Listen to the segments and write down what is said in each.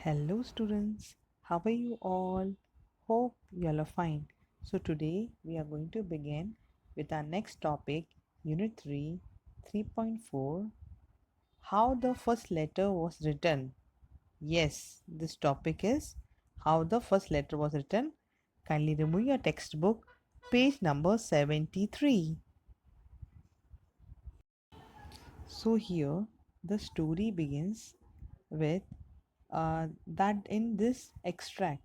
Hello students, how are you all? Hope you all are fine. So today we are going to begin with our next topic, Unit 3, 3.4, how the first letter was written. Yes, this topic is how the first letter was written. Kindly remove your textbook, page number 73. So here the story begins with that in this extract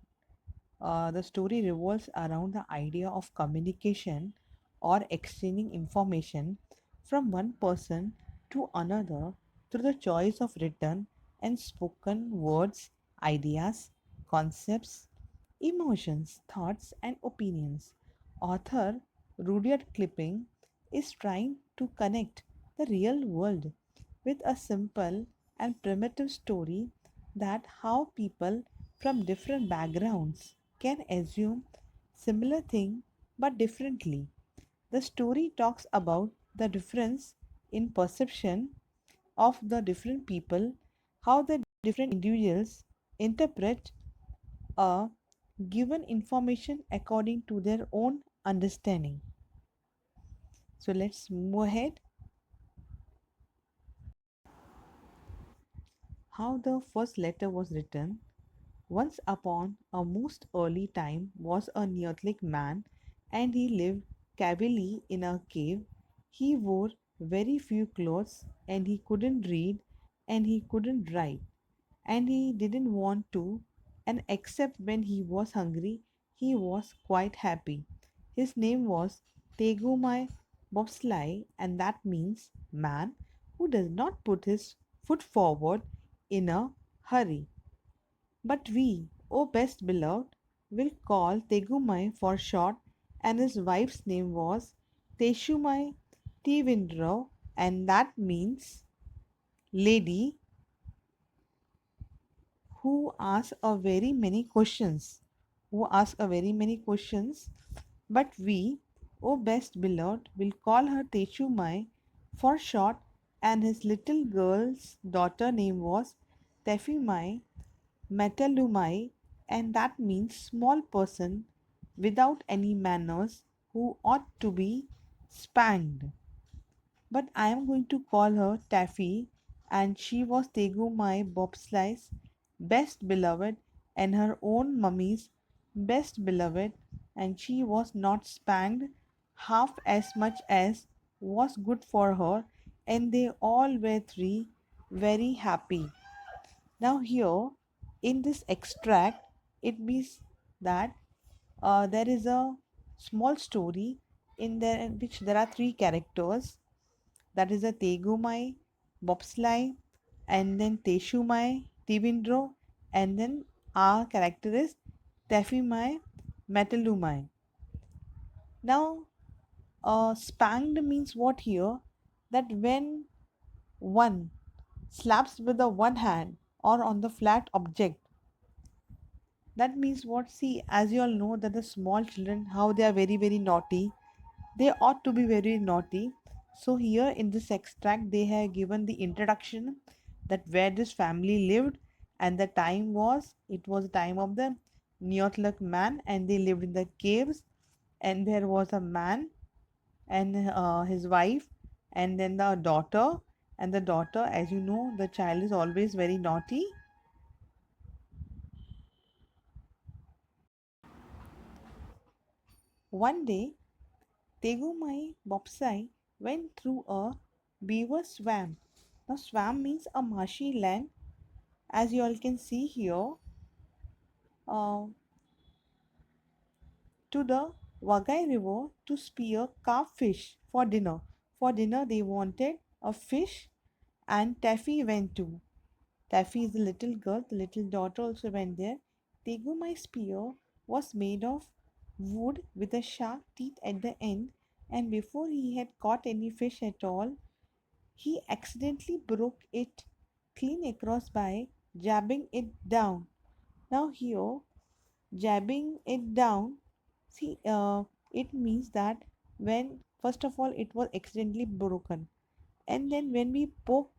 the story revolves around the idea of communication or exchanging information from one person to another through the choice of written and spoken words, ideas, concepts, emotions, thoughts, and opinions. Author Rudyard Kipling is trying to connect the real world with a simple and primitive story that how people from different backgrounds can assume similar thing but differently. The story talks about the difference in perception of the different people, how the different individuals interpret a given information according to their own understanding. So let's move ahead. How the first letter was written. Once upon a most early time was a Neolithic man, and he lived cavily in a cave. He wore very few clothes, and he couldn't read, and he couldn't write, and he didn't want to, and except when he was hungry, he was quite happy. His name was Tegumai Bobsly, and that means man who does not put his foot forward in a hurry. But we, O best beloved, will call Tegumai for short, and his wife's name was Teshumai Tivindro, and that means lady who asks a very many questions. Who asks a very many questions. But we, O best beloved, will call her Teshumai for short, and his little girl's daughter name was Tefimai Metalumai, and that means small person without any manners who ought to be spanked. But I am going to call her Taffy, and she was Tegumai Bobsly's best beloved and her own mummy's best beloved, and she was not spanked half as much as was good for her, and they all were three very happy. Now, here in this extract, it means that there is a small story in there in which there are three characters, that is a Tegumai, Bobsly, and then Teshumai, Tivindro, and then our character is Tefimai, Metalumai. Now, spanked means what here? That when one slaps with the one hand or on the flat object, that means what? See, as you all know, that the small children, how they are very, very naughty. They ought to be very naughty. So, here in this extract, they have given the introduction that where this family lived, and the time was, it was the time of the Neolithic man, and they lived in the caves, and there was a man and his wife, and then the daughter. And the daughter, as you know, the child is always very naughty. One day, Tegumai Bopsai went through a beaver swamp. Now, swamp means a marshy land, as you all can see here, uh, to the Wagai River to spear carp fish for dinner. For dinner, they wanted a fish, and Taffy went too. Taffy is the little girl, the little daughter also went there. Tegumai's spear was made of wood with a sharp teeth at the end, and before he had caught any fish at all, he accidentally broke it clean across by jabbing it down. Now, here, jabbing it down, see, it means that when first of all it was accidentally broken, and then when we poke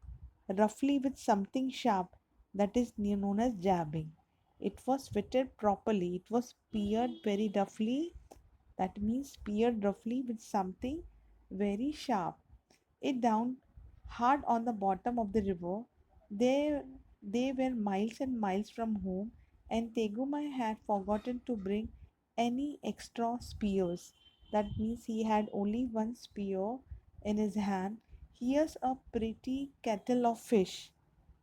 roughly with something sharp, that is known as jabbing. It was fitted properly. It was speared very roughly. That means speared roughly with something very sharp. It down hard on the bottom of the river. They they were miles and miles from home, and Tegumai had forgotten to bring any extra spears. That means he had only one spear in his hand. Here's a pretty kettle of fish.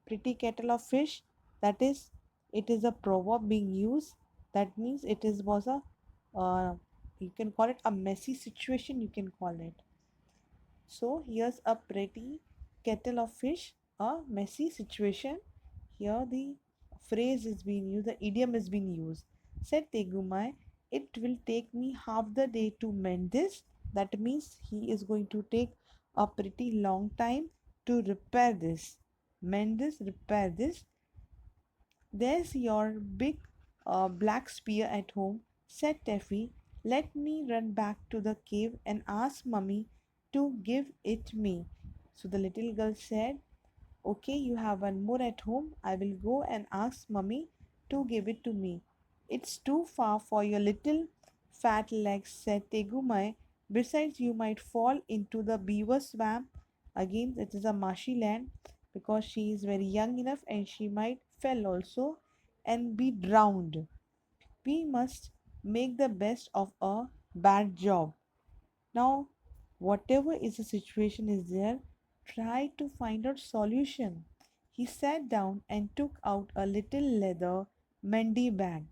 Pretty kettle of fish. That is, it is a proverb being used. That means it is was a you can call it a messy situation. You can call it. So here's a pretty kettle of fish, a messy situation. Here the phrase is being used, the idiom is being used. Said Tegumai, it will take me half the day to mend this. That means he is going to take a pretty long time to repair this. Mend this, repair this. There's your big black spear at home, said Taffy. Let me run back to the cave and ask Mummy to give it me. So the little girl said, okay, you have one more at home. I will go and ask Mummy to give it to me. It's too far for your little fat legs, said Tegumai. Besides, you might fall into the beaver swamp. Again, it is a marshy land because she is very young enough and she might fall also and be drowned. We must make the best of a bad job. Now, whatever is the situation is there, try to find a solution. He sat down and took out a little leather mendy bag.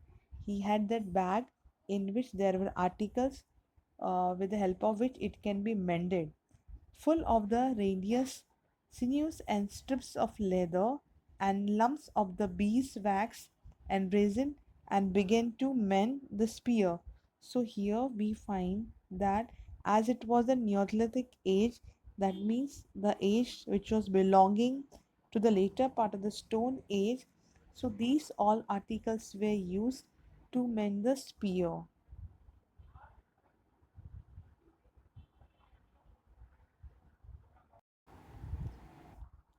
He had that bag in which there were articles with the help of which it can be mended, full of the reindeer's sinews and strips of leather and lumps of the bee's wax and resin, and began to mend the spear. So here we find that as it was a Neolithic age, that means the age which was belonging to the later part of the Stone Age, so these all articles were used to mend the spear.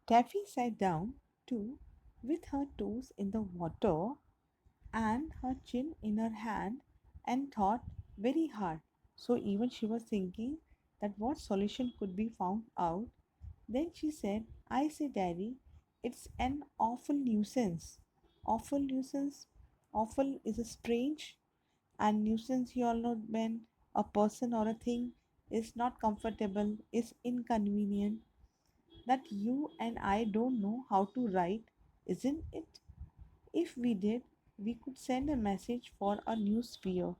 Taffy sat down too, with her toes in the water and her chin in her hand, and thought very hard. So even she was thinking that what solution could be found out. Then she said, I say, Daddy, it's an awful nuisance. Awful nuisance. Awful is a strange, and nuisance you all know when a person or a thing is not comfortable, is inconvenient, that you and I don't know how to write, isn't it? If we did, we could send a message for a new spear.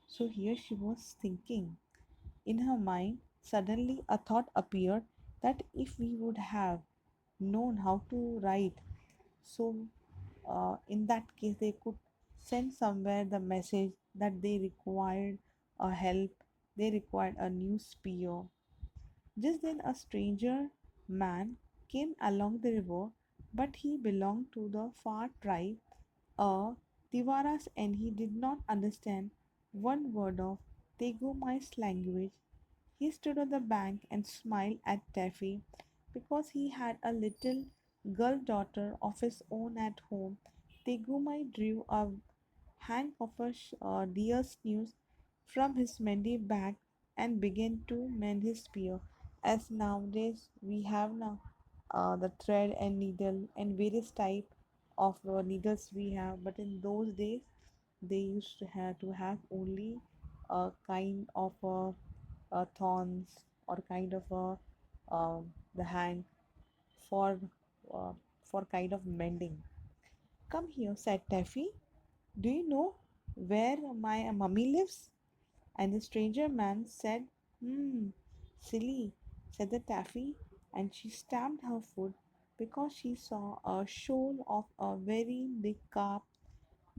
So here she was thinking. In her mind, suddenly a thought appeared that if we would have known how to write, so in that case, they could send somewhere the message that they required a help, they required a new spear. Just then, a stranger man came along the river, but he belonged to the far tribe, Tivaras, and he did not understand one word of Tegumai's language. He stood on the bank and smiled at Taffy because he had a little girl daughter of his own at home. Tegumai drew a hank of a deer's news from his mendy bag and began to mend his spear. As nowadays we have now the thread and needle and various type of needles we have, but in those days they used to have only a kind of thorns or kind of the hang for uh, for kind of mending. Come here, said Taffy. Do you know where my mummy lives? And the stranger man said, Hmm, silly, said the Taffy, and she stamped her foot because she saw a shoal of a very big carp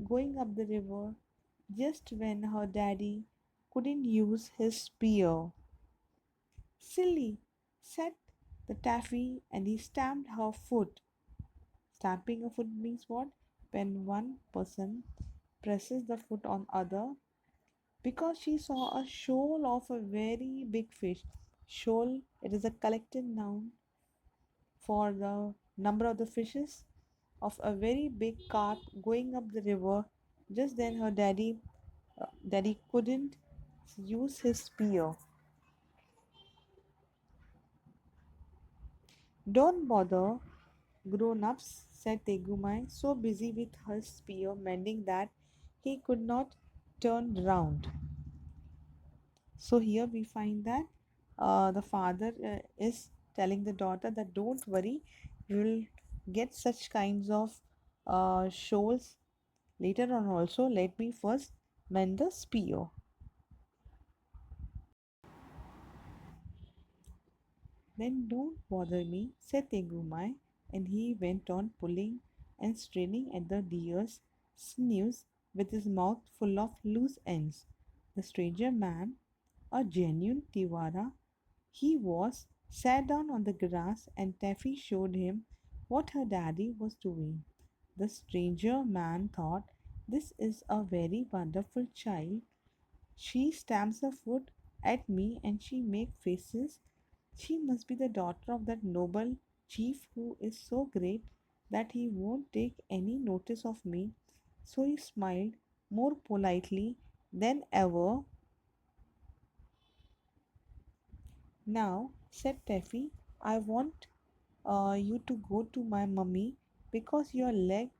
going up the river just when her daddy couldn't use his spear. Silly, said the Taffy, and he stamped her foot. Stamping a foot means what? When one person presses the foot on other, because she saw a shoal of a very big fish. Shoal, it is a collective noun for the number of the fishes. of a very big cart going up the river. Just then her daddy couldn't use his spear. Don't bother, grown-ups, said Tegumai, so busy with her spear mending that he could not turn round. So here we find that the father is telling the daughter that don't worry, you will get such kinds of shoals later on also. Let me first mend the spear. Then don't bother me, said Tegumai, and he went on pulling and straining at the deer's sinews with his mouth full of loose ends. The stranger man, a genuine Tiwara, he was, sat down on the grass and Taffy showed him what her daddy was doing. The stranger man thought, this is a very wonderful child. She stamps her foot at me and she makes faces. She must be the daughter of that noble chief who is so great that he won't take any notice of me. So he smiled more politely than ever. Now, said Taffy, I want you to go to my mummy because your legs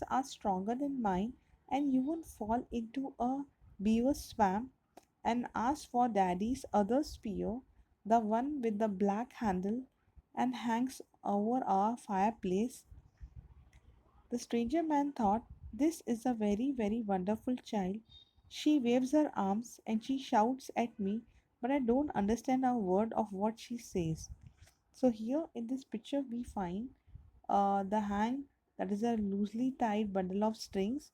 are stronger than mine and you won't fall into a beaver swamp, and ask for daddy's other spear, the one with the black handle and hangs over our fireplace. The stranger man thought, this is a very, very wonderful child. She waves her arms and she shouts at me, but I don't understand a word of what she says. So here in this picture we find the hang, that is a loosely tied bundle of strings,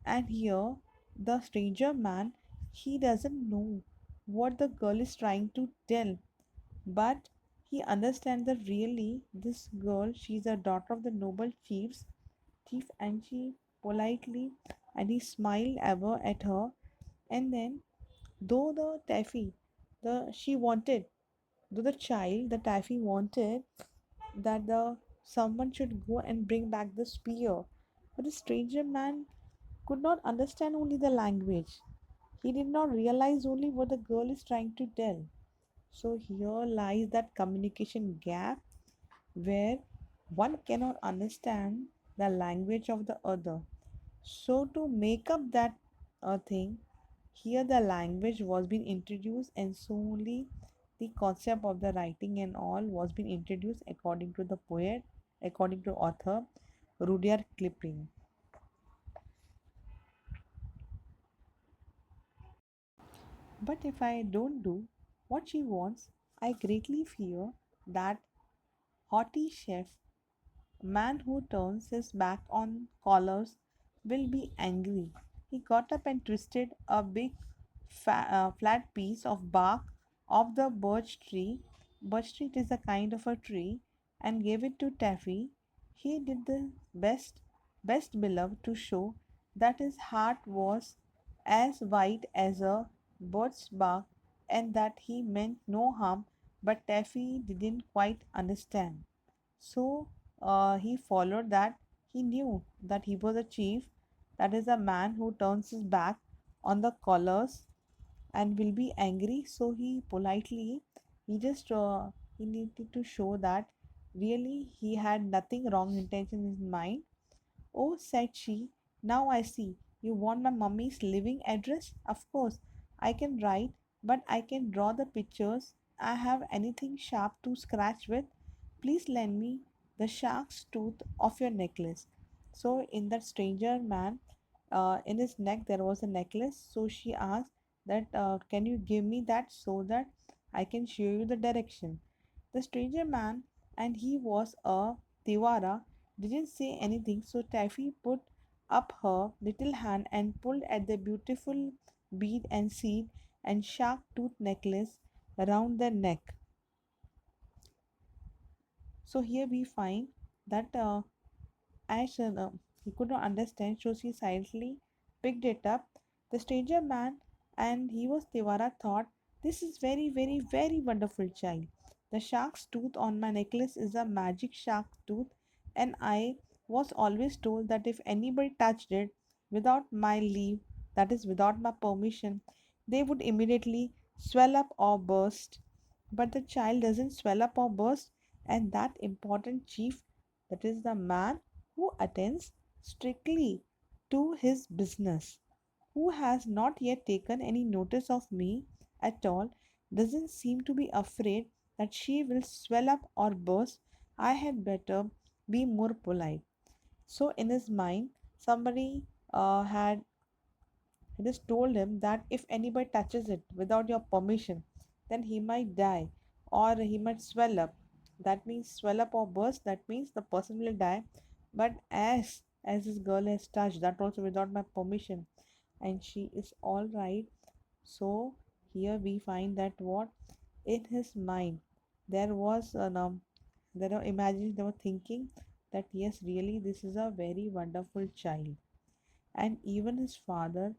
and here the stranger man, he doesn't know what the girl is trying to tell, but he understands that really this girl, she's a daughter of the noble chief, and she politely, and he smiled ever at her. And then though the taffy, the she wanted, though the taffy wanted that the someone should go and bring back the spear. But the stranger man could not understand only the language. He did not realize only what the girl is trying to tell. So here lies that communication gap where one cannot understand the language of the other. So to make up that thing, here the language was being introduced, and so only the concept of the writing and all was being introduced according to the poet, according to author Rudyard Kipling. But if I don't do what she wants, I greatly fear that haughty chef, man who turns his back on callers, will be angry. He got up and twisted a big flat piece of bark of the birch tree. Birch tree is a kind of a tree, and gave it to Taffy. He did the best beloved to show that his heart was as white as a bird's bark and that he meant no harm, but Taffy didn't quite understand. So he followed that. He knew that he was a chief, that is a man who turns his back on the callers and will be angry. So he politely, he needed to show that really he had nothing wrong intention in his mind. Oh, said she, now I see. You want my mummy's living address? Of course, I can write, but I can draw the pictures. I have anything sharp to scratch with. Please lend me the shark's tooth of your necklace. So, in that stranger man, in his neck there was a necklace. So she asked that, can you give me that so that I can show you the direction? The stranger man, and he was a Tiwara, didn't say anything, so Taffy put up her little hand and pulled at the beautiful bead and seed and shark tooth necklace around their neck. So here we find that as he could not understand, so she silently picked it up. The stranger man, and he was Tiwara, thought, this is very, very, very wonderful child. The shark's tooth on my necklace is a magic shark tooth, and I was always told that if anybody touched it without my leave, that is, without my permission, they would immediately swell up or burst. But the child doesn't swell up or burst, and that important chief, that is, the man who attends strictly to his business, who has not yet taken any notice of me at all, doesn't seem to be afraid that she will swell up or burst. I had better be more polite. So, in his mind, somebody had just told him that if anybody touches it without your permission, then he might die or he might swell up. That means swell up or burst, that means the person will die. But as this girl has touched that also without my permission, and she is all right. So here we find that what in his mind there was an there were imagining, they were thinking that yes, really this is a very wonderful child. And even his father,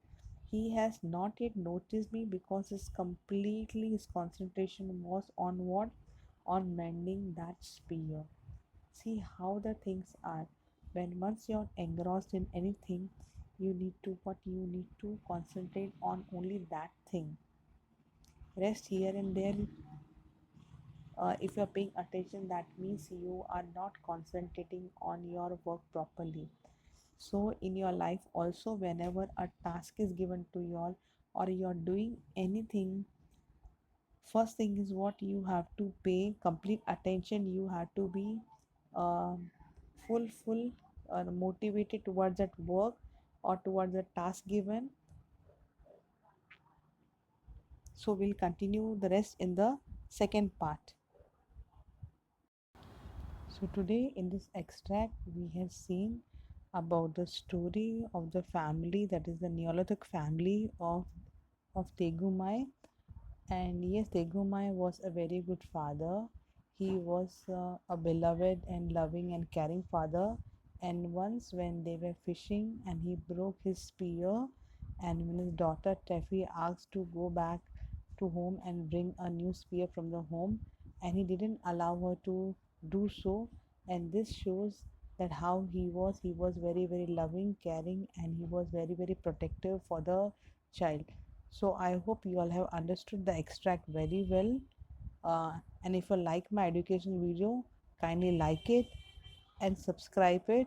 he has not yet noticed me because his concentration was on what? On mending that spear. See how the things are. When once you're engrossed in anything, you need to concentrate on only that thing. Rest here and there, if you're paying attention, that means you are not concentrating on your work properly. So in your life also, whenever a task is given to you all or you're doing anything, first thing is what you have to pay complete attention. You have to be um full motivated towards that work or towards the task given. So we'll continue the rest in the second part. So today in this extract we have seen about the story of the family, that is the Neolithic family of Tegumai. And yes, Tegumai was a very good father. He was a beloved and loving and caring father. And once when they were fishing and he broke his spear, and when his daughter Teffy asked to go back to home and bring a new spear from the home, and he didn't allow her to do so. And this shows that how he was very very loving, caring, and he was very very protective for the child. So I hope you all have understood the extract very well. And if you like my education video, kindly like it and subscribe it.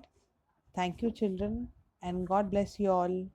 Thank you, children, and God bless you all.